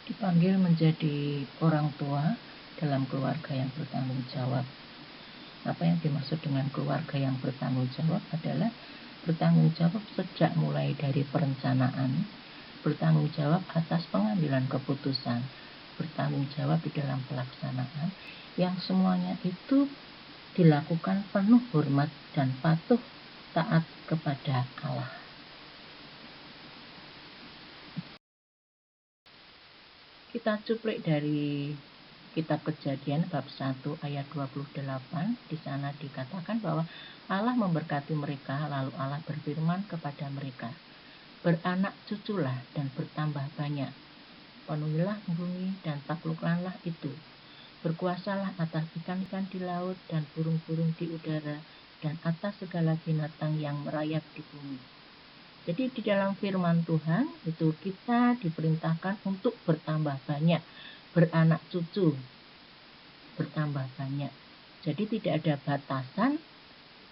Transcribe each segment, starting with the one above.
dipanggil menjadi orang tua dalam keluarga yang bertanggung jawab. Apa yang dimaksud dengan keluarga yang bertanggung jawab adalah bertanggung jawab sejak mulai dari perencanaan, bertanggung jawab atas pengambilan keputusan, bertanggung jawab di dalam pelaksanaan, yang semuanya itu dilakukan penuh hormat dan patuh taat kepada Allah. Kita cuplik dari Kitab Kejadian bab 1 ayat 28. Di sana dikatakan bahwa Allah memberkati mereka, lalu Allah berfirman kepada mereka, "Beranak cuculah dan bertambah banyak. Penuhilah bumi dan taklukkanlah itu. Berkuasalah atas ikan-ikan di laut dan burung-burung di udara dan atas segala binatang yang merayap di bumi." Jadi di dalam firman Tuhan itu kita diperintahkan untuk bertambah banyak, beranak cucu, bertambah banyak. Jadi tidak ada batasan,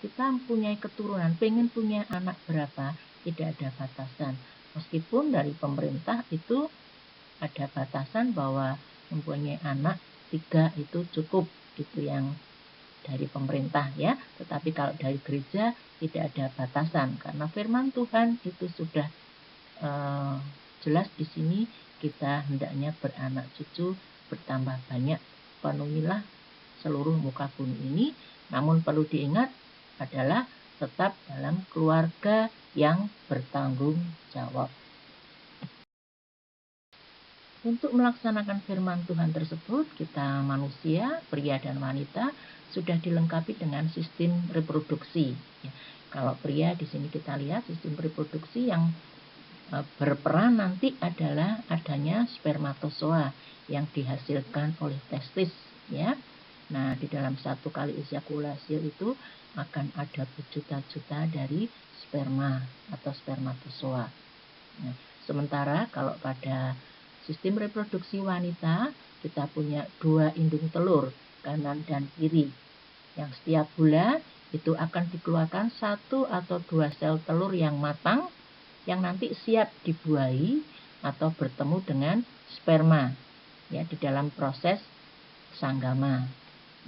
kita mempunyai keturunan, pengen punya anak berapa, tidak ada batasan. Meskipun dari pemerintah itu ada batasan bahwa mempunyai anak 3 itu cukup, itu yang dari pemerintah ya, tetapi kalau dari gereja tidak ada batasan karena firman Tuhan itu sudah jelas di sini kita hendaknya beranak cucu, bertambah banyak, penuhilah seluruh muka bumi ini. Namun perlu diingat adalah tetap dalam keluarga yang bertanggung jawab. Untuk melaksanakan firman Tuhan tersebut, kita manusia, pria dan wanita, sudah dilengkapi dengan sistem reproduksi. Kalau pria di sini kita lihat sistem reproduksi yang berperan nanti adalah adanya spermatozoa yang dihasilkan oleh testis, ya. Nah, di dalam satu kali ejakulasi itu akan ada berjuta-juta dari sperma atau spermatozoa. Nah, sementara kalau pada sistem reproduksi wanita, kita punya 2 indung telur, kanan dan kiri, yang setiap bulan itu akan dikeluarkan 1 atau 2 sel telur yang matang, yang nanti siap dibuahi atau bertemu dengan sperma ya di dalam proses sanggama.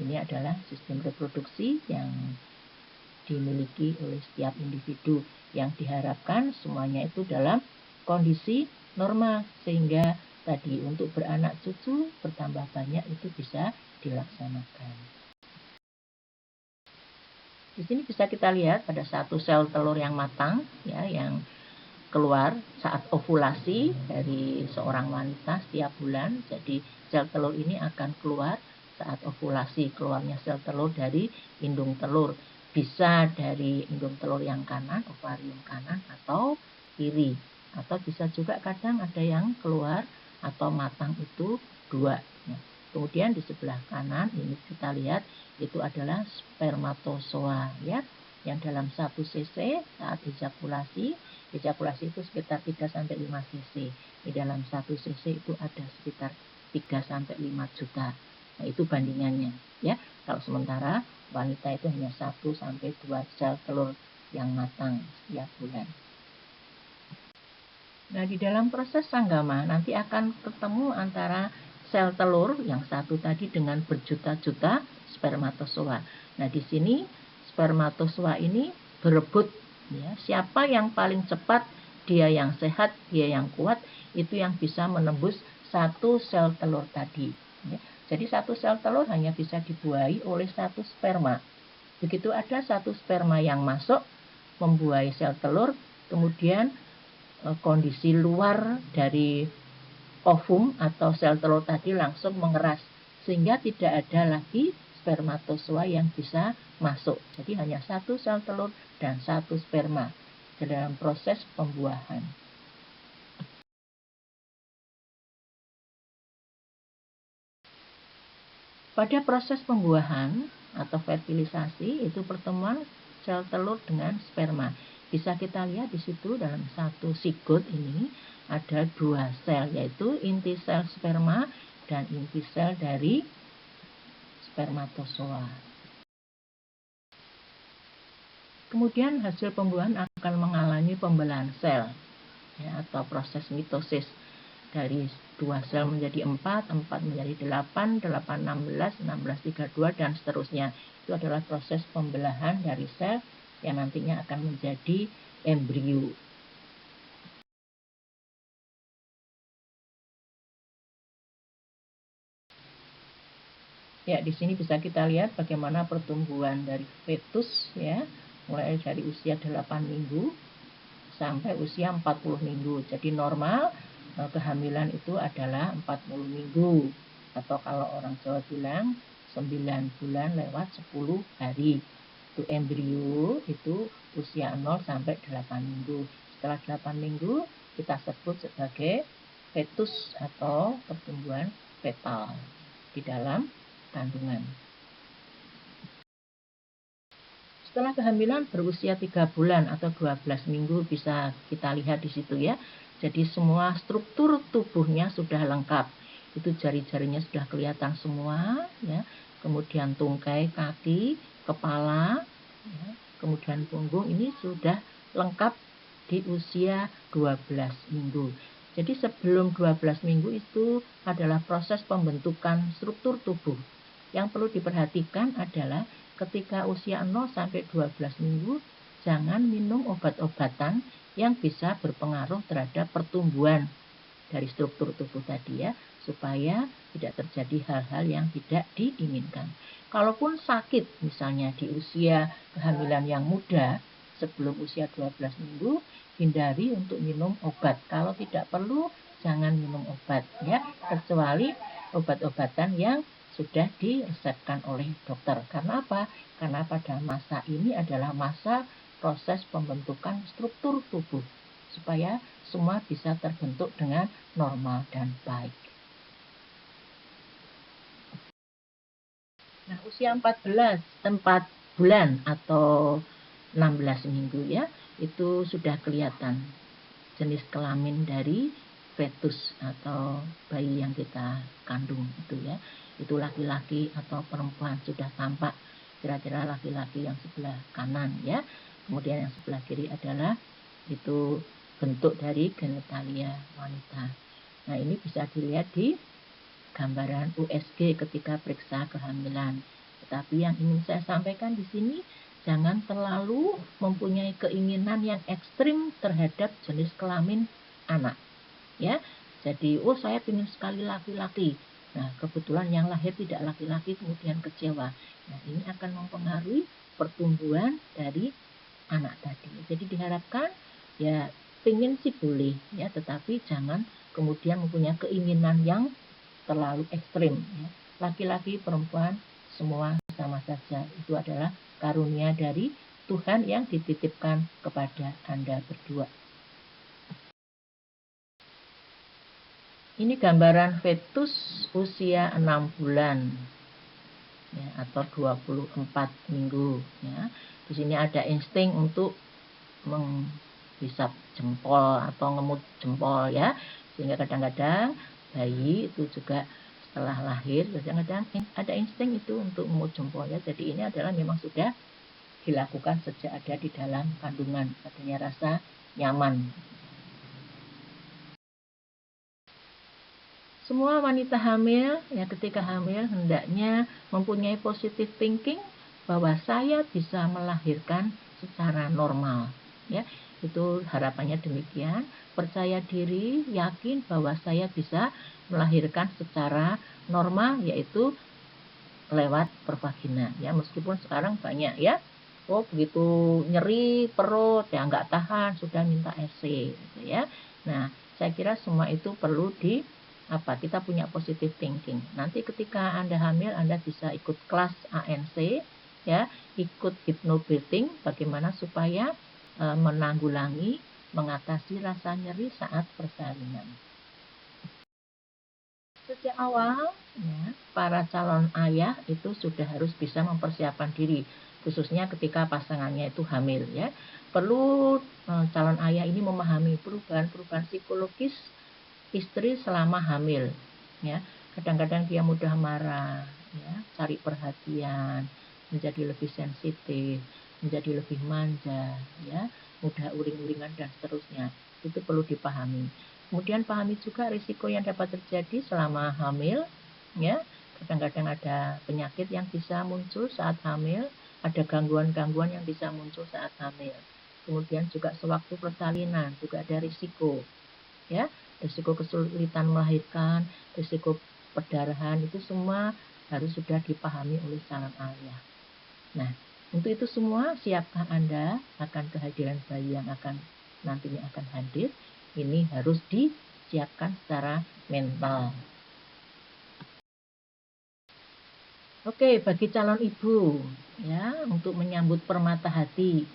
Ini adalah sistem reproduksi yang dimiliki oleh setiap individu, yang diharapkan semuanya itu dalam kondisi normal sehingga tadi untuk beranak cucu bertambah banyak itu bisa dilaksanakan. Di sini bisa kita lihat ada 1 sel telur yang matang ya, yang keluar saat ovulasi dari seorang wanita setiap bulan. Jadi sel telur ini akan keluar saat ovulasi, keluarnya sel telur dari indung telur. Bisa dari indung telur yang kanan, ovarium kanan atau kiri. Atau bisa juga kadang ada yang keluar atau matang itu 2. Nah, kemudian di sebelah kanan ini kita lihat itu adalah spermatozoa ya, yang dalam 1 cc saat ejakulasi itu sekitar 3-5 cc. Di dalam 1 cc itu ada sekitar 3-5 juta. Nah, itu bandingannya ya. Kalau sementara wanita itu hanya 1-2 sel telur yang matang setiap bulan. Nah, di dalam proses sanggama nanti akan ketemu antara sel telur yang satu tadi dengan berjuta-juta spermatozoa. Nah, di sini spermatozoa ini berebut ya, siapa yang paling cepat, dia yang sehat, dia yang kuat, itu yang bisa menembus 1 sel telur tadi ya. Jadi 1 sel telur hanya bisa dibuahi oleh 1 sperma. Begitu ada 1 sperma yang masuk membuahi sel telur, kemudian kondisi luar dari ovum atau sel telur tadi langsung mengeras sehingga tidak ada lagi spermatozoa yang bisa masuk. Jadi hanya 1 sel telur dan 1 sperma dalam proses pembuahan. Pada proses pembuahan atau fertilisasi itu pertemuan sel telur dengan sperma. Bisa kita lihat di situ dalam 1 sigot ini ada 2 sel, yaitu inti sel sperma dan inti sel dari spermatozoa. Kemudian hasil pembuahan akan mengalami pembelahan sel ya, atau proses mitosis. dari 2 sel menjadi 4, 4 menjadi 8, 8 16, 16 32 dan seterusnya. Itu adalah proses pembelahan dari sel yang nantinya akan menjadi embrio. Ya, di sini bisa kita lihat bagaimana pertumbuhan dari fetus ya, mulai dari usia 8 minggu sampai usia 40 minggu. Jadi normal kehamilan itu adalah 40 minggu. Atau kalau orang Jawa bilang 9 bulan lewat 10 hari. Itu embrio itu usia 0 sampai 8 minggu. Setelah 8 minggu kita sebut sebagai fetus atau pertumbuhan fetal di dalam kandungan. Setelah kehamilan berusia 3 bulan atau 12 minggu bisa kita lihat di situ ya. Jadi semua struktur tubuhnya sudah lengkap. Itu jari-jarinya sudah kelihatan semua ya. Kemudian tungkai kaki, kepala, ya. Kemudian punggung ini sudah lengkap di usia 12 minggu. Jadi sebelum 12 minggu itu adalah proses pembentukan struktur tubuh. Yang perlu diperhatikan adalah ketika usia 0 sampai 12 minggu, jangan minum obat-obatan yang bisa berpengaruh terhadap pertumbuhan dari struktur tubuh tadi ya, supaya tidak terjadi hal-hal yang tidak diinginkan. Kalaupun sakit misalnya di usia kehamilan yang muda, sebelum usia 12 minggu, hindari untuk minum obat. Kalau tidak perlu, jangan minum obat ya, kecuali obat-obatan yang sudah diresepkan oleh dokter. Karena apa? Karena pada masa ini adalah masa proses pembentukan struktur tubuh supaya semua bisa terbentuk dengan normal dan baik. Nah, usia 4 bulan atau 16 minggu ya, itu sudah kelihatan jenis kelamin dari fetus atau bayi yang kita kandung itu ya. Itu laki-laki atau perempuan, sudah tampak kira-kira laki-laki yang sebelah kanan ya. Kemudian yang sebelah kiri adalah itu bentuk dari genitalia wanita. Nah, ini bisa dilihat di gambaran USG ketika periksa kehamilan. Tetapi yang ingin saya sampaikan di sini, jangan terlalu mempunyai keinginan yang ekstrim terhadap jenis kelamin anak. Ya, jadi saya ingin sekali laki-laki. Nah, kebetulan yang lahir tidak laki-laki kemudian kecewa. Nah, ini akan mempengaruhi pertumbuhan dari anak tadi. Jadi diharapkan ya pengen sih boleh ya, tetapi jangan kemudian mempunyai keinginan yang terlalu ekstrim ya. Laki-laki, perempuan semua sama saja. Itu adalah karunia dari Tuhan yang dititipkan kepada Anda berdua. Ini gambaran fetus usia 6 bulan ya, atau 24 minggu ya. Di sini ada insting untuk menghisap jempol atau ngemut jempol ya. Sehingga kadang-kadang bayi itu juga setelah lahir kadang-kadang ada insting itu untuk ngemut jempol ya. Jadi ini adalah memang sudah dilakukan sejak ada di dalam kandungan, adanya rasa nyaman. Semua wanita hamil ya ketika hamil hendaknya mempunyai positive thinking bahwa saya bisa melahirkan secara normal ya. Itu harapannya demikian, percaya diri, yakin bahwa saya bisa melahirkan secara normal yaitu lewat pervagina ya, meskipun sekarang banyak ya. Oh, begitu nyeri perut ya nggak tahan sudah minta EC gitu ya. Nah, saya kira semua itu perlu kita punya positive thinking. Nanti ketika Anda hamil, Anda bisa ikut kelas ANC ya, ikut hypnobirthing bagaimana supaya menanggulangi, mengatasi rasa nyeri saat persalinan. Sejak awal ya, para calon ayah itu sudah harus bisa mempersiapkan diri, khususnya ketika pasangannya itu hamil ya. Perlu calon ayah ini memahami perubahan-perubahan psikologis istri selama hamil ya. Kadang-kadang dia mudah marah ya, cari perhatian, menjadi lebih sensitif, menjadi lebih manja ya, mudah uring-uringan dan seterusnya. Itu perlu dipahami. Kemudian pahami juga risiko yang dapat terjadi selama hamil, ya. Kadang-kadang ada penyakit yang bisa muncul saat hamil, ada gangguan-gangguan yang bisa muncul saat hamil. Kemudian juga sewaktu persalinan juga ada risiko, ya. Risiko kesulitan melahirkan, risiko perdarahan, itu semua harus sudah dipahami oleh calon ayah. Nah, untuk itu semua, siapkah Anda akan kehadiran bayi yang nantinya akan hadir? Ini harus disiapkan secara mental. Oke, bagi calon ibu, ya, untuk menyambut permata hati.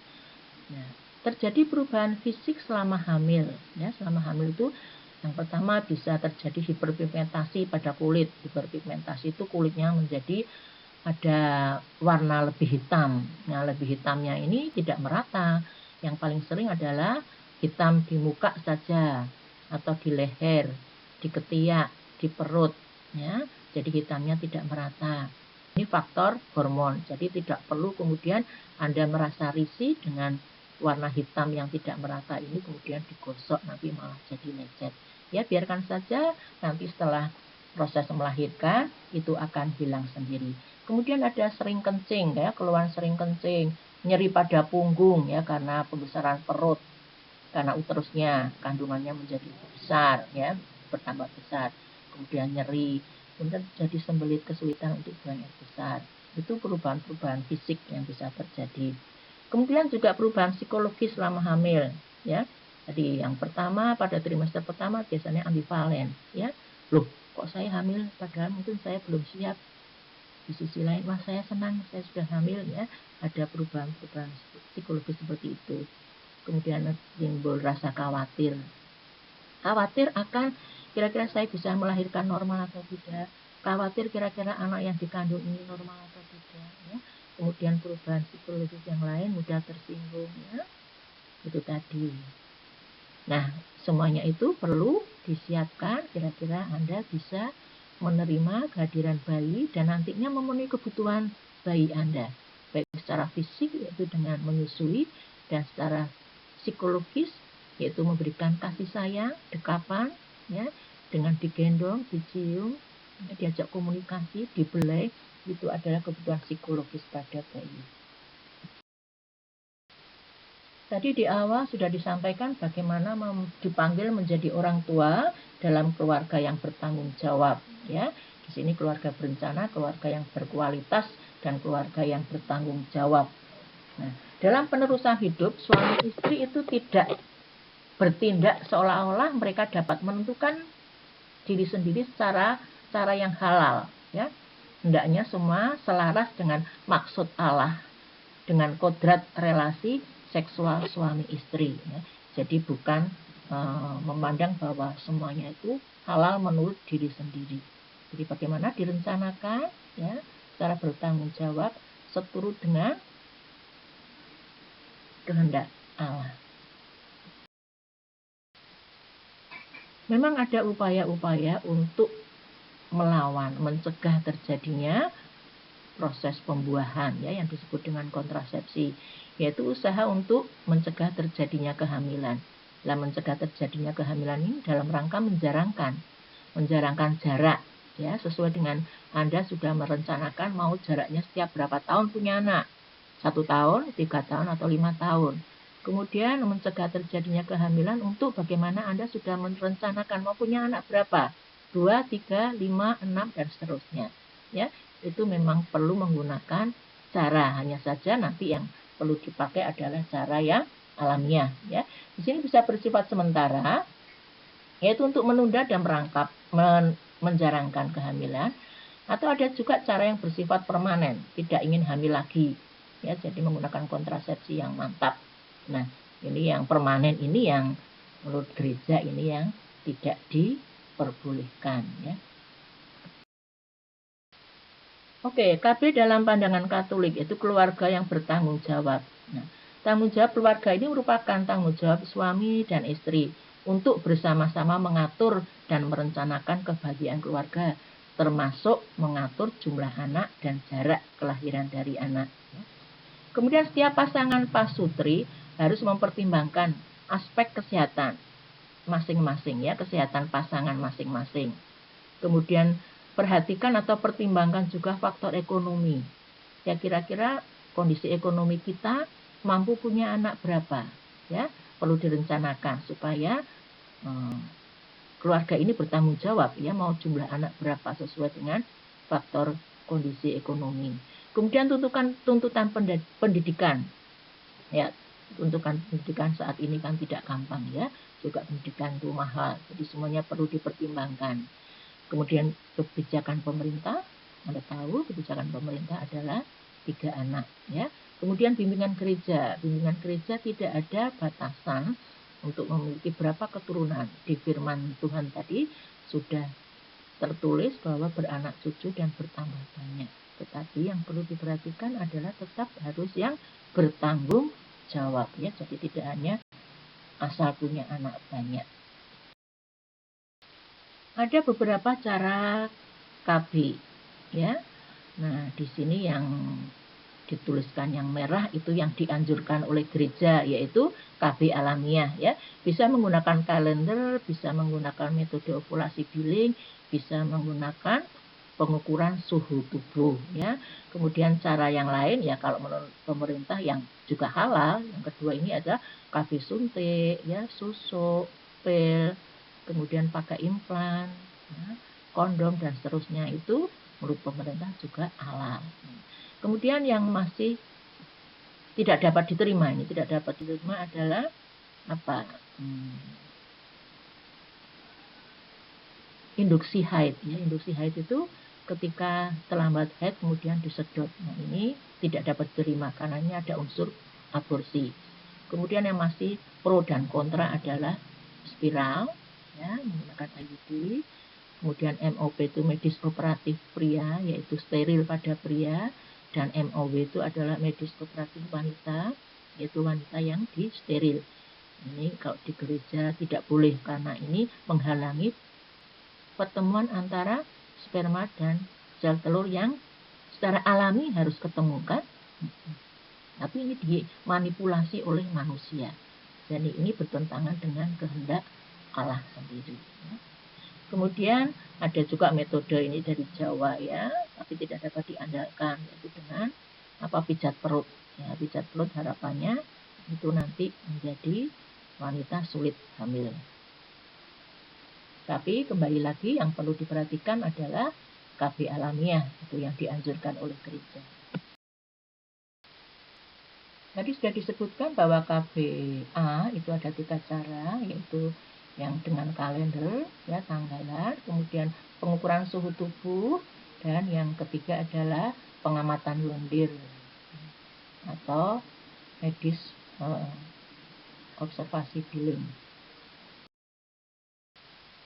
Nah, terjadi perubahan fisik selama hamil, ya. Selama hamil itu yang pertama bisa terjadi hiperpigmentasi pada kulit. Hiperpigmentasi itu kulitnya menjadi ada warna lebih hitam. Nah, lebih hitamnya ini tidak merata. Yang paling sering adalah hitam di muka saja, atau di leher, di ketiak, di perut, ya. Jadi hitamnya tidak merata. Ini faktor hormon. Jadi tidak perlu kemudian Anda merasa risih dengan warna hitam yang tidak merata ini kemudian digosok nanti malah jadi lecet. Ya, biarkan saja, nanti setelah proses melahirkan itu akan hilang sendiri. Kemudian ada sering kencing, ya, keluhan sering kencing, nyeri pada punggung, ya, karena pembesaran perut, karena uterusnya kandungannya menjadi besar, ya, bertambah besar. Kemudian nyeri, kemudian jadi sembelit, kesulitan untuk buang air besar. Itu perubahan-perubahan fisik yang bisa terjadi. Kemudian juga perubahan psikologis selama hamil, ya. Jadi yang pertama pada trimester pertama biasanya ambivalen, ya. Loh, kok saya hamil padahal mungkin saya belum siap. Di sisi lain, wah saya senang saya sudah hamil, ya. Ada perubahan-perubahan psikologis seperti itu. Kemudian timbul rasa khawatir. Khawatir akan kira-kira saya bisa melahirkan normal atau tidak. Khawatir kira-kira anak yang dikandung ini normal atau tidak, ya. Kemudian perubahan psikologis yang lain mudah tersinggung, ya. Itu tadi. Nah, semuanya itu perlu disiapkan, kira-kira Anda bisa menerima kehadiran bayi dan nantinya memenuhi kebutuhan bayi Anda, baik secara fisik yaitu dengan menyusui, dan secara psikologis yaitu memberikan kasih sayang, dekapan, ya, dengan digendong, dicium, diajak komunikasi, dibelai, itu adalah kebutuhan psikologis pada bayi. Tadi di awal sudah disampaikan bagaimana dipanggil menjadi orang tua dalam keluarga yang bertanggung jawab, ya. Di sini keluarga berencana, keluarga yang berkualitas, dan keluarga yang bertanggung jawab. Nah, dalam penerusan hidup, suami istri itu tidak bertindak seolah-olah mereka dapat menentukan diri sendiri secara cara yang halal, ya. Hendaknya semua selaras dengan maksud Allah, dengan kodrat relasi seksual suami istri, ya. Jadi bukan memandang bahwa semuanya itu halal menurut diri sendiri. Jadi bagaimana direncanakan, ya, secara bertanggung jawab seturut dengan kehendak Allah. Memang ada upaya-upaya untuk melawan, mencegah terjadinya proses pembuahan, ya, yang disebut dengan kontrasepsi, yaitu usaha untuk mencegah terjadinya kehamilan. Dalam mencegah terjadinya kehamilan ini dalam rangka menjarangkan jarak, ya, sesuai dengan Anda sudah merencanakan mau jaraknya setiap berapa tahun punya anak, 1 tahun, 3 tahun, atau 5 tahun. Kemudian mencegah terjadinya kehamilan untuk bagaimana Anda sudah merencanakan mau punya anak berapa, 2, 3, 5, 6, dan seterusnya, ya. Itu memang perlu menggunakan cara, hanya saja nanti yang perlu dipakai adalah cara yang alamiah, ya. Di sini bisa bersifat sementara, yaitu untuk menunda dan menjarangkan kehamilan, atau ada juga cara yang bersifat permanen, tidak ingin hamil lagi, ya, jadi menggunakan kontrasepsi yang mantap. Nah, ini yang permanen ini yang menurut gereja ini yang tidak diperbolehkan, ya. Oke, KB dalam pandangan Katolik itu keluarga yang bertanggung jawab. Nah, tanggung jawab keluarga ini merupakan tanggung jawab suami dan istri untuk bersama-sama mengatur dan merencanakan kebahagiaan keluarga, termasuk mengatur jumlah anak dan jarak kelahiran dari anak. Kemudian setiap pasangan pasutri harus mempertimbangkan aspek kesehatan, masing-masing ya, kesehatan pasangan masing-masing. Kemudian perhatikan atau pertimbangkan juga faktor ekonomi. Ya, kira-kira kondisi ekonomi kita mampu punya anak berapa, ya, perlu direncanakan supaya keluarga ini bertanggung jawab ya, mau jumlah anak berapa sesuai dengan faktor kondisi ekonomi. Kemudian tuntutan pendidikan. Ya, tuntutan pendidikan saat ini kan tidak gampang ya, juga pendidikan itu mahal, jadi semuanya perlu dipertimbangkan. Kemudian kebijakan pemerintah, Anda tahu kebijakan pemerintah adalah 3 anak ya. Kemudian bimbingan gereja tidak ada batasan untuk memiliki berapa keturunan. Di firman Tuhan tadi sudah tertulis bahwa beranak cucu dan bertambah banyak. Tetapi yang perlu diperhatikan adalah tetap harus yang bertanggung jawab ya. Jadi tidak hanya asal punya anak banyak. Ada beberapa cara KB ya. Nah, di sini yang dituliskan yang merah itu yang dianjurkan oleh gereja, yaitu KB alamiah ya. Bisa menggunakan kalender, bisa menggunakan metode ovulasi billing, bisa menggunakan pengukuran suhu tubuh ya. Kemudian cara yang lain ya, kalau menurut pemerintah yang juga halal, yang kedua ini ada KB suntik ya, susuk, pil, kemudian pakai implan ya, kondom dan seterusnya, itu menurut pemerintah juga halal. Kemudian yang masih tidak dapat diterima adalah apa? Induksi haid ya. Induksi haid itu ketika terlambat haid kemudian disedot. Nah, ini tidak dapat diterima karena ini ada unsur aborsi. Kemudian yang masih pro dan kontra adalah spiral ya, menggunakan IUD. Kemudian MOP itu medis operatif pria, yaitu steril pada pria, dan MOW itu adalah medis operatif wanita, yaitu wanita yang disteril. Ini kalau di gereja tidak boleh karena ini menghalangi pertemuan antara sperma dan sel telur yang secara alami harus ketemu kan. Tapi ini dimanipulasi oleh manusia. Dan ini bertentangan dengan kehendak Allah sendiri. Kemudian ada juga metode ini dari Jawa ya, tapi tidak dapat diandalkan, yaitu dengan pijat perut. Ya, pijat perut harapannya itu nanti menjadi wanita sulit hamil. Tapi kembali lagi yang perlu diperhatikan adalah KB alamiah, itu yang dianjurkan oleh gereja. Tadi sudah disebutkan bahwa KBA itu ada 3 cara, yaitu yang dengan kalender, ya, tanggalan, kemudian pengukuran suhu tubuh, dan yang ketiga adalah pengamatan lendir atau medis observasi billing.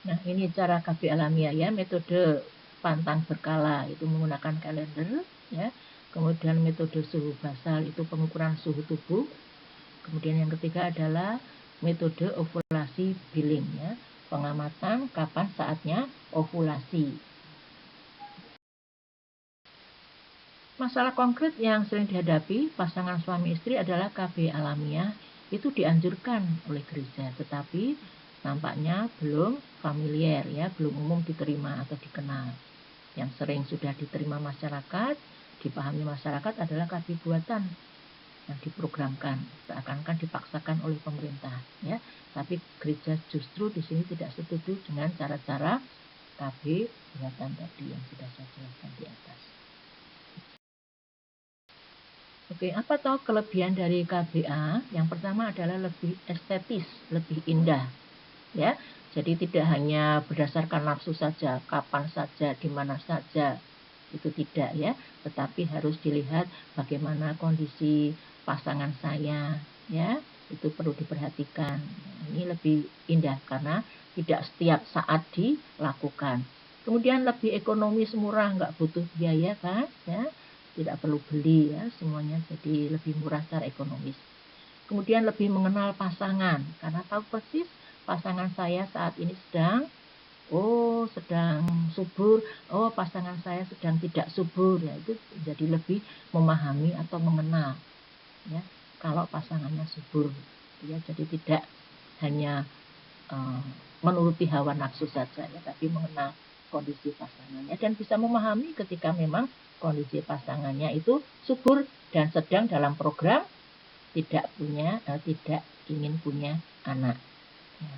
Nah, ini cara KB alamiah ya, metode pantang berkala itu menggunakan kalender ya. Kemudian metode suhu basal itu pengukuran suhu tubuh. Kemudian yang ketiga adalah metode ovulasi billing ya, pengamatan kapan saatnya ovulasi. Masalah konkret yang sering dihadapi pasangan suami istri adalah KB alamiah itu dianjurkan oleh gereja, tetapi nampaknya belum familiar ya, belum umum diterima atau dikenal. Yang sering sudah diterima masyarakat, dipahami masyarakat adalah KB buatan yang diprogramkan, seakan-akan dipaksakan oleh pemerintah ya. Tapi gereja justru di sini tidak setuju dengan cara-cara KB buatan tadi yang sudah saya jelaskan di atas. Oke, apa tahu kelebihan dari KBA? Yang pertama adalah lebih estetis, lebih indah ya. Jadi tidak hanya berdasarkan nafsu saja, kapan saja, di mana saja, itu tidak ya, tetapi harus dilihat bagaimana kondisi pasangan saya ya, itu perlu diperhatikan. Ini lebih indah karena tidak setiap saat dilakukan. Kemudian lebih ekonomis, murah, nggak butuh biaya kan ya, tidak perlu beli ya, semuanya jadi lebih murah secara ekonomis. Kemudian lebih mengenal pasangan karena tahu persis pasangan saya saat ini sedang subur, pasangan saya sedang tidak subur, ya itu jadi lebih memahami atau mengenal ya kalau pasangannya subur ya. Jadi tidak hanya menuruti hawa nafsu saja ya, tapi mengenal kondisi pasangannya dan bisa memahami ketika memang kondisi pasangannya itu subur dan sedang dalam program tidak ingin punya anak. Ya.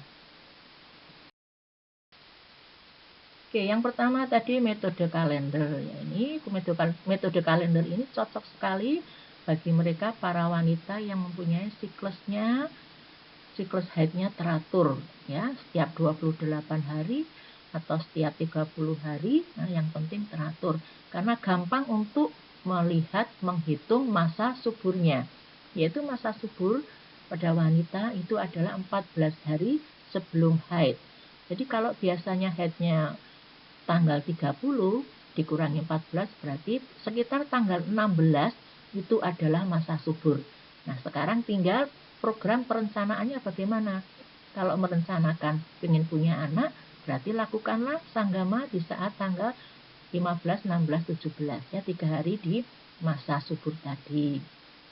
Oke, yang pertama tadi metode kalender. Ya, ini metode kalender ini cocok sekali bagi mereka para wanita yang mempunyai siklus haidnya teratur ya, setiap 28 hari atau setiap 30 hari. Nah, yang penting teratur karena gampang untuk melihat, menghitung masa suburnya. Yaitu masa subur pada wanita itu adalah 14 hari sebelum haid. Jadi kalau biasanya haidnya tanggal 30 dikurangi 14 berarti sekitar tanggal 16 itu adalah masa subur. Nah, sekarang tinggal program perencanaannya bagaimana. Kalau merencanakan ingin punya anak, berarti lakukanlah sanggama di saat tanggal 15, 16, 17 ya, 3 hari di masa subur tadi.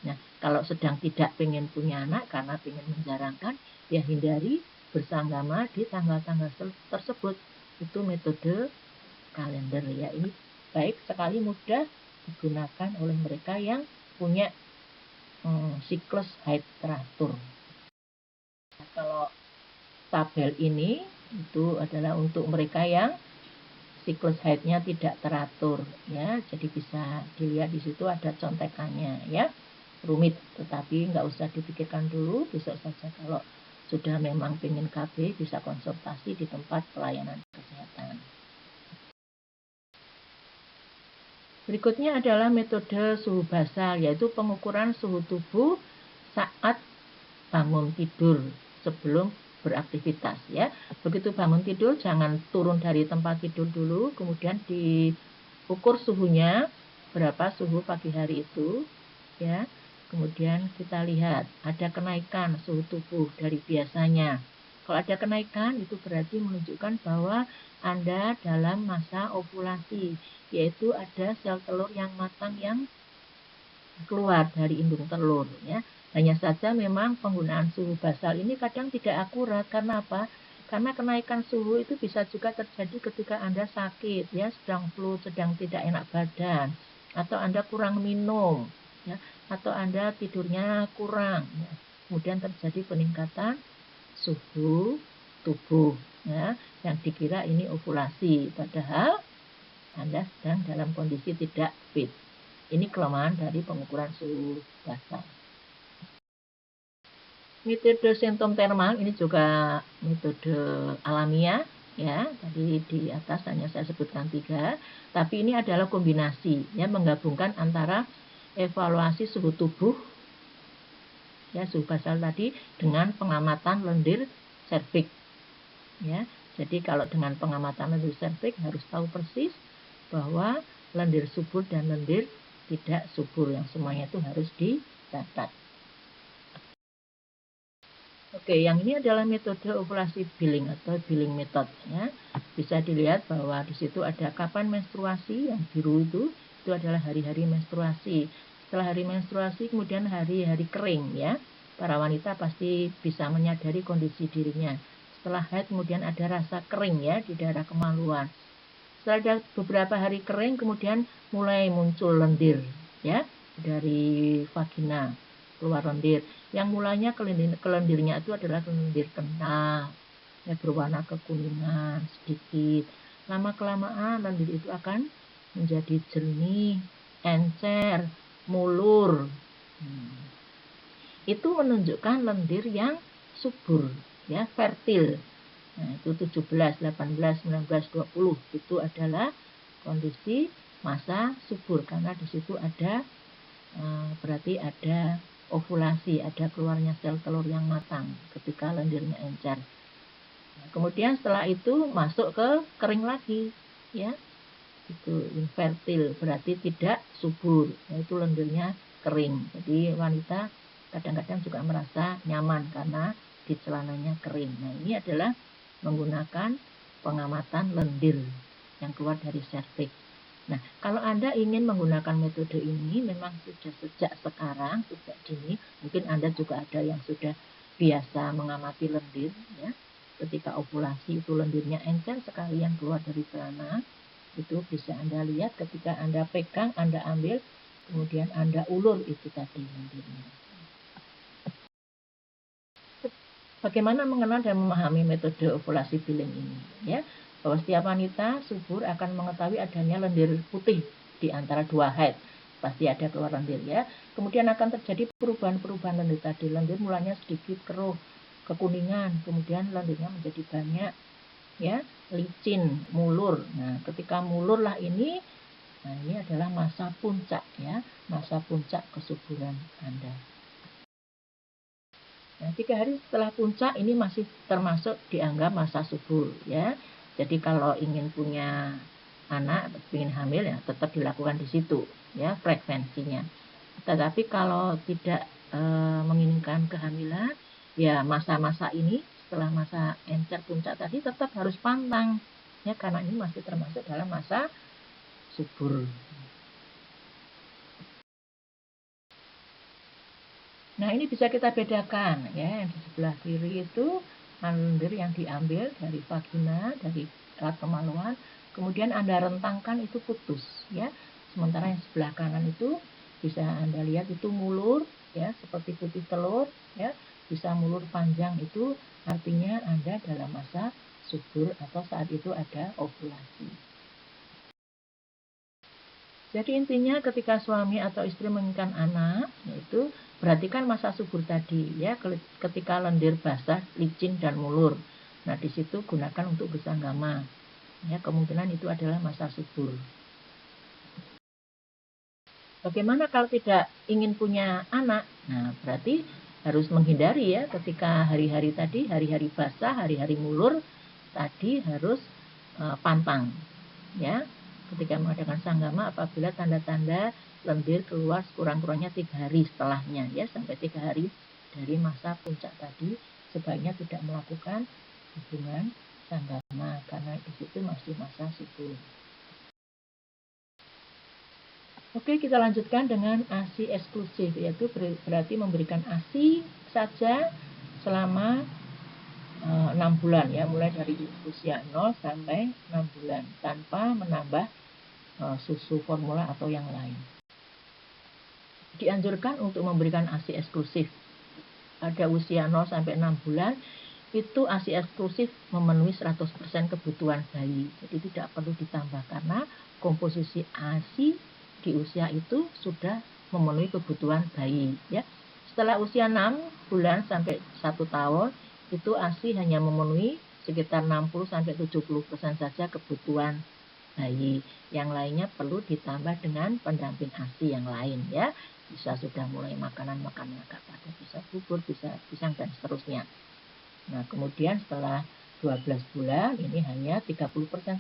Nah, kalau sedang tidak ingin punya anak karena ingin menjarangkan, ya hindari bersanggama di tanggal-tanggal tersebut. Itu metode kalender ya. Ini baik sekali, mudah digunakan oleh mereka yang punya siklus haid teratur. Nah, kalau tabel ini itu adalah untuk mereka yang siklus haidnya tidak teratur ya. Jadi bisa dilihat di situ ada contekannya ya. Rumit tetapi nggak usah dipikirkan dulu, besok saja kalau sudah memang ingin KB bisa konsultasi di tempat pelayanan kesehatan. Berikutnya adalah metode suhu basal, yaitu pengukuran suhu tubuh saat bangun tidur sebelum beraktivitas ya. Begitu bangun tidur jangan turun dari tempat tidur dulu, kemudian diukur suhunya berapa suhu pagi hari itu ya. Kemudian kita lihat ada kenaikan suhu tubuh dari biasanya. Kalau ada kenaikan itu berarti menunjukkan bahwa Anda dalam masa ovulasi, yaitu ada sel telur yang matang yang keluar dari indung telur ya. Hanya saja memang penggunaan suhu basal ini kadang tidak akurat. Karena apa? Karena kenaikan suhu itu bisa juga terjadi ketika Anda sakit ya, sedang flu, sedang tidak enak badan, atau Anda kurang minum ya, atau Anda tidurnya kurang ya. Kemudian terjadi peningkatan suhu tubuh ya, yang dikira ini ovulasi, padahal Anda sedang dalam kondisi tidak fit. Ini kelemahan dari pengukuran suhu basal. Metode sintom termal ini juga metode alamiah ya. Tadi di atas hanya saya sebutkan 3, tapi ini adalah kombinasi ya, menggabungkan antara evaluasi suhu tubuh ya, suhu basal tadi dengan pengamatan lendir serviks ya. Jadi kalau dengan pengamatan lendir serviks harus tahu persis bahwa lendir subur dan lendir tidak subur, yang semuanya itu harus dicatat. Oke, yang ini adalah metode ovulasi billing atau billing method ya. Bisa dilihat bahwa di situ ada kapan menstruasi, yang biru itu adalah hari-hari menstruasi. Setelah hari menstruasi kemudian hari-hari kering ya. Para wanita pasti bisa menyadari kondisi dirinya. Setelah haid kemudian ada rasa kering ya di daerah kemaluan. Setelah ada beberapa hari kering kemudian mulai muncul lendir ya dari vagina, keluar lendir. Yang mulanya kelendirnya itu adalah kelendir kental ya, berwarna kekuningan sedikit. Lama-kelamaan lendir itu akan menjadi jernih, encer, mulur. Itu menunjukkan lendir yang subur ya, fertil. Nah, itu 17, 18, 19, 20 itu adalah kondisi masa subur karena di situ ada berarti ada ovulasi, ada keluarnya sel telur yang matang ketika lendirnya encer. Nah, kemudian setelah itu masuk ke kering lagi ya. Itu infertil, berarti tidak subur, yaitu lendirnya kering. Jadi wanita kadang-kadang juga merasa nyaman karena di celananya kering. Nah, ini adalah menggunakan pengamatan lendir yang keluar dari serviks. Nah, kalau Anda ingin menggunakan metode ini memang sudah sejak sekarang, sejak dini, mungkin Anda juga ada yang sudah biasa mengamati lendir ya. ketika ovulasi itu lendirnya encer sekali yang keluar dari celana, itu bisa Anda lihat ketika Anda pegang, Anda ambil, kemudian Anda ulur itu tadi lendirnya. Bagaimana mengenal dan memahami metode ovulasi billing ini? Ya, bahwa setiap wanita subur akan mengetahui adanya lendir putih di antara dua haid. Pasti ada keluar lendir ya. Kemudian akan terjadi perubahan-perubahan lendir tadi. Lendir mulanya sedikit keruh, kekuningan, kemudian lendirnya menjadi banyak, ya, licin, mulur. Nah, ketika mulur lah ini, nah ini adalah masa puncak ya, masa puncak kesuburan Anda. Nah, 3 hari setelah puncak ini masih termasuk dianggap masa subur ya. Jadi kalau ingin punya anak, ingin hamil ya tetap dilakukan di situ ya frekuensinya. Tetapi kalau tidak menginginkan kehamilan, ya masa-masa ini setelah masa encer puncak tadi tetap harus pantang ya karena ini masih termasuk dalam masa subur. Nah, ini bisa kita bedakan ya, yang di sebelah kiri itu lendir yang diambil dari vagina, dari alat kemaluan, kemudian Anda rentangkan itu putus ya. Sementara yang sebelah kanan itu bisa Anda lihat itu mulur ya, seperti putih telur ya, bisa mulur panjang, itu artinya Anda dalam masa subur atau saat itu ada ovulasi. Jadi intinya ketika suami atau istri menginginkan anak, yaitu berarti kan masa subur tadi ya, ketika lendir basah, licin dan mulur. Nah, di situ gunakan untuk bersanggama. Ya, kemungkinan itu adalah masa subur. Bagaimana kalau tidak ingin punya anak? Nah, berarti harus menghindari ya ketika hari-hari tadi, hari-hari basah, hari-hari mulur tadi harus pantang ya. Ketika mengadakan sanggama, apabila tanda-tanda lendir keluar sekurang-kurangnya 3 hari setelahnya ya, sampai 3 hari dari masa puncak tadi, sebaiknya tidak melakukan hubungan sanggama karena di situ masih masa subur. Oke, kita lanjutkan dengan ASI eksklusif, yaitu berarti memberikan ASI saja selama 6 bulan ya, mulai dari usia 0 sampai 6 bulan tanpa menambah susu formula atau yang lain. Dianjurkan untuk memberikan ASI eksklusif pada usia 0 sampai 6 bulan. Itu ASI eksklusif memenuhi 100% kebutuhan bayi. Jadi tidak perlu ditambah karena komposisi ASI di usia itu sudah memenuhi kebutuhan bayi ya. Setelah usia 6 bulan sampai 1 tahun itu ASI hanya memenuhi sekitar 60 sampai 70% saja kebutuhan bayi. Yang lainnya perlu ditambah dengan pendamping ASI yang lain ya. Bisa sudah mulai makanan-makanan agak padat, bisa bubur, bisa pisang dan seterusnya. Nah, kemudian setelah 12 bulan ini hanya 30%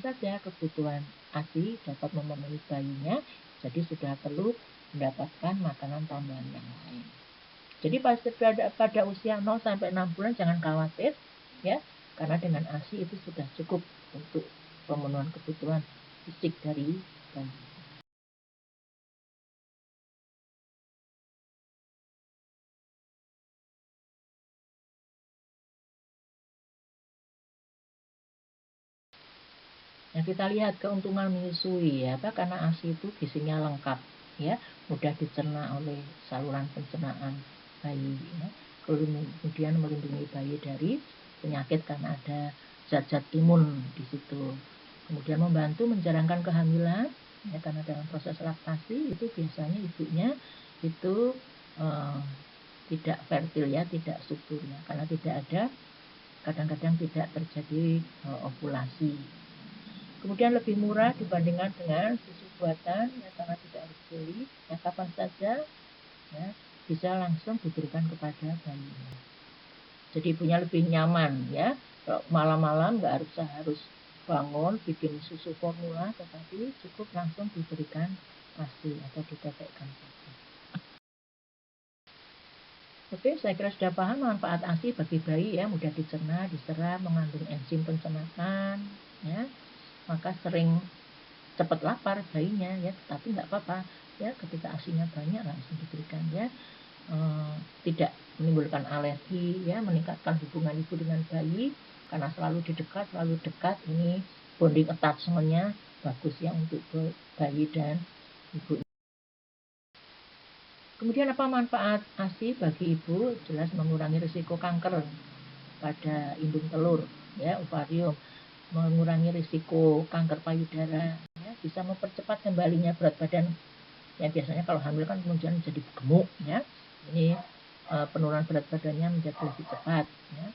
saja kebutuhan ASI dapat memenuhi bayinya. Jadi sudah perlu mendapatkan makanan tambahan yang lain. Jadi pada usia 0 sampai 6 bulan jangan khawatir ya, karena dengan ASI itu sudah cukup untuk pemenuhan kebutuhan fisik dari bayi. Nah, kita lihat keuntungan menyusui ya, karena ASI itu gizinya lengkap ya, mudah dicerna oleh saluran pencernaan bayi ya. Kemudian melindungi bayi dari penyakit karena ada zat-zat imun di situ. Kemudian membantu menjalankan kehamilan ya, karena dalam proses laktasi itu biasanya ibunya itu tidak fertil ya, tidak subur ya, karena tidak ada, kadang-kadang tidak terjadi ovulasi. Kemudian lebih murah dibandingkan dengan susu buatan ya, karena tidak harus beli ya, kapan saja ya, bisa langsung diberikan kepada bayi. Jadi ibunya lebih nyaman ya, kalau malam-malam nggak harus bangun bikin susu formula, tetapi cukup langsung diberikan ASI atau ditetekkan saja. Oke, saya kira sudah paham manfaat ASI bagi bayi ya, mudah dicerna, diserap, mengandung enzim pencernaan ya, maka sering cepat lapar bayinya ya, tapi nggak apa-apa ya, ketika ASINya banyak langsung diberikan ya, tidak menimbulkan alergi ya, meningkatkan hubungan ibu dengan bayi karena selalu dekat, ini bonding attachment-nya bagus ya untuk bayi dan ibu. Kemudian apa manfaat ASI bagi ibu? Jelas mengurangi risiko kanker pada indung telur, ya, ovarium, mengurangi risiko kanker payudara, ya, bisa mempercepat kembalinya berat badan. Ya, biasanya kalau hamil kan kemudian menjadi gemuk, ya. Ini penurunan berat badannya menjadi lebih cepat, ya.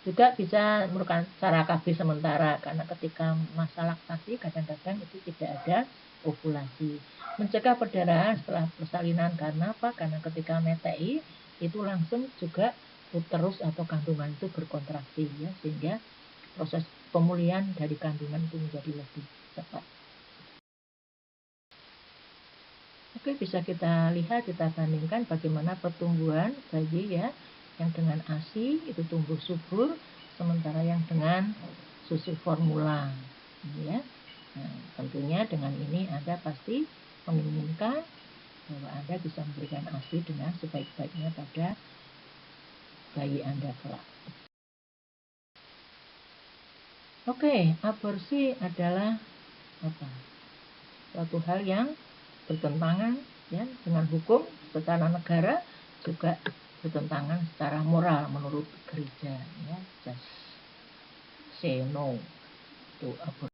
Juga bisa merupakan cara KB sementara, karena ketika masa laktasi kadang-kadang itu tidak ada ovulasi. Mencegah perdarahan setelah persalinan, karena apa? Karena ketika METI itu langsung juga uterus atau kandungan itu berkontraksi, ya, sehingga proses pemulihan dari kandungan itu menjadi lebih cepat. Oke, bisa kita lihat, kita bandingkan bagaimana pertumbuhan bayi ya, yang dengan ASI itu tumbuh subur, sementara yang dengan susu formula, ya. Nah, tentunya dengan ini Anda pasti menginginkan bahwa Anda bisa memberikan ASI dengan sebaik-baiknya pada bayi Anda kelak. Oke, aborsi adalah apa? Suatu hal yang bertentangan ya dengan hukum secara negara, juga bertentangan secara moral menurut gereja, ya. Just say no to abortion.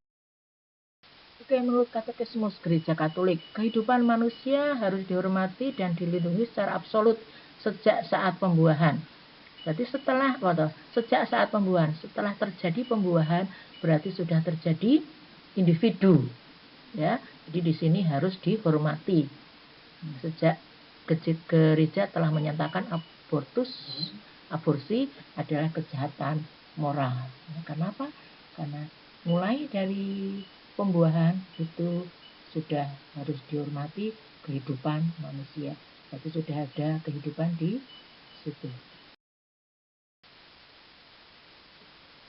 Oke, menurut Katekismus Gereja Katolik, kehidupan manusia harus dihormati dan dilindungi secara absolut sejak saat pembuahan. Berarti sejak saat pembuahan, setelah terjadi pembuahan berarti sudah terjadi individu, ya. Jadi di sini harus dihormati. Sejak gereja telah menyatakan aborsi adalah kejahatan moral. Kenapa? Karena mulai dari pembuahan itu sudah harus dihormati kehidupan manusia. Jadi sudah ada kehidupan di situ.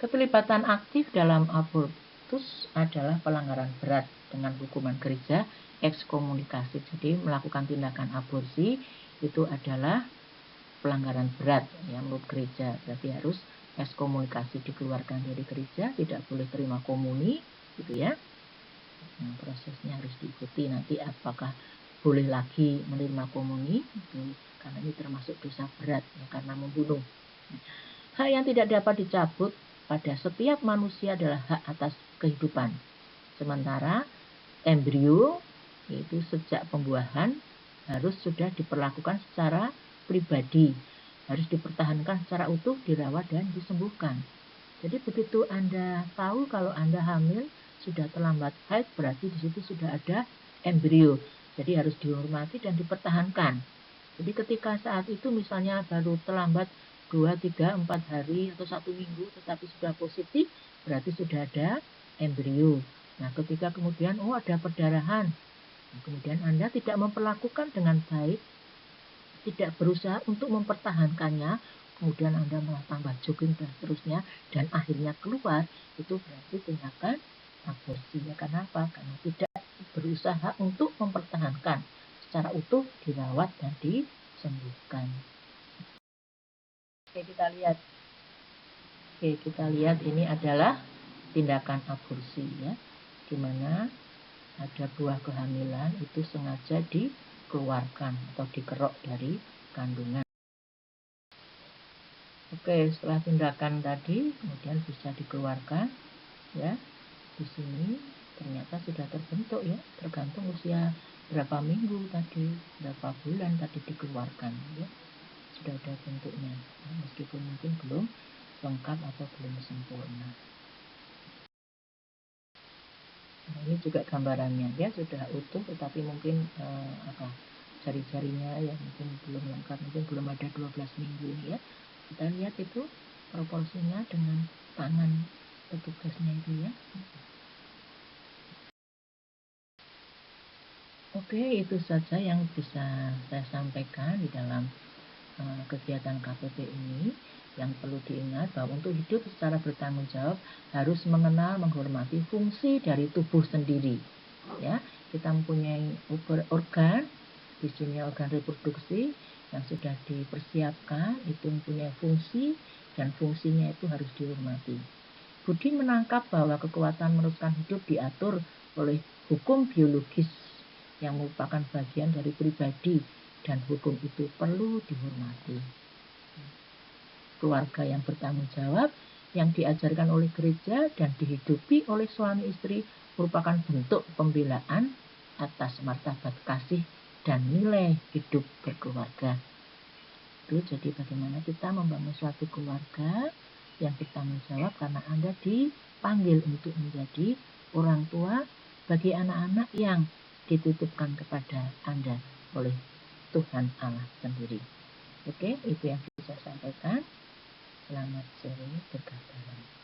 Keterlibatan aktif dalam abortus adalah pelanggaran berat dengan hukuman gereja ekskomunikasi. Jadi melakukan tindakan aborsi itu adalah pelanggaran berat ya menurut gereja. Berarti harus ekskomunikasi, dikeluarkan dari gereja, tidak boleh terima komuni gitu ya. Nah, prosesnya harus diikuti nanti apakah boleh lagi menerima komuni itu, karena ini termasuk dosa berat ya, karena membunuh. Hak yang tidak dapat dicabut pada setiap manusia adalah hak atas kehidupan. Sementara embrio yaitu sejak pembuahan harus sudah diperlakukan secara pribadi, harus dipertahankan secara utuh, dirawat dan disembuhkan. Jadi begitu Anda tahu kalau Anda hamil sudah terlambat haid, berarti di situ sudah ada embrio. Jadi harus dihormati dan dipertahankan. Jadi ketika saat itu misalnya baru terlambat 2, 3, 4 hari atau 1 minggu tetapi sudah positif, berarti sudah ada embrio. Nah, ketika kemudian ada perdarahan, kemudian Anda tidak memperlakukan dengan baik, tidak berusaha untuk mempertahankannya, kemudian Anda malah tambah jogging dan seterusnya, dan akhirnya keluar, itu berarti tindakan aborsi. Ya, kenapa? Karena tidak berusaha untuk mempertahankan secara utuh, dirawat dan disembuhkan. Oke, kita lihat ini adalah tindakan aborsi ya, di mana ada buah kehamilan itu sengaja dikeluarkan atau dikerok dari kandungan. Oke, setelah tindakan tadi kemudian bisa dikeluarkan ya. Di sini ternyata sudah terbentuk ya, tergantung usia berapa minggu tadi, berapa bulan tadi dikeluarkan ya. Sudah ada bentuknya, meskipun mungkin belum lengkap atau belum sempurna. Nah, ini juga gambarannya ya, sudah utuh tetapi mungkin jari-jarinya ya mungkin belum lengkap, mungkin belum ada 12 minggu ya. Kita lihat itu proporsinya dengan tangan petugasnya itu ya. Oke, itu saja yang bisa saya sampaikan di dalam kegiatan KPP ini. Yang perlu diingat bahwa untuk hidup secara bertanggung jawab harus mengenal, menghormati fungsi dari tubuh sendiri. Ya, kita mempunyai organ, di sini organ reproduksi yang sudah dipersiapkan, itu mempunyai fungsi dan fungsinya itu harus dihormati. Budi menangkap bahwa kekuatan meneruskan hidup diatur oleh hukum biologis yang merupakan bagian dari pribadi, dan hukum itu perlu dihormati. Keluarga yang bertanggung jawab yang diajarkan oleh gereja dan dihidupi oleh suami istri merupakan bentuk pembelaan atas martabat kasih dan nilai hidup berkeluarga. Itu jadi bagaimana kita membangun suatu keluarga yang bertanggung jawab, karena Anda dipanggil untuk menjadi orang tua bagi anak-anak yang dititipkan kepada Anda oleh Tuhan Allah sendiri. Oke, itu yang bisa saya sampaikan. Selamat sore, berkah Tuhan.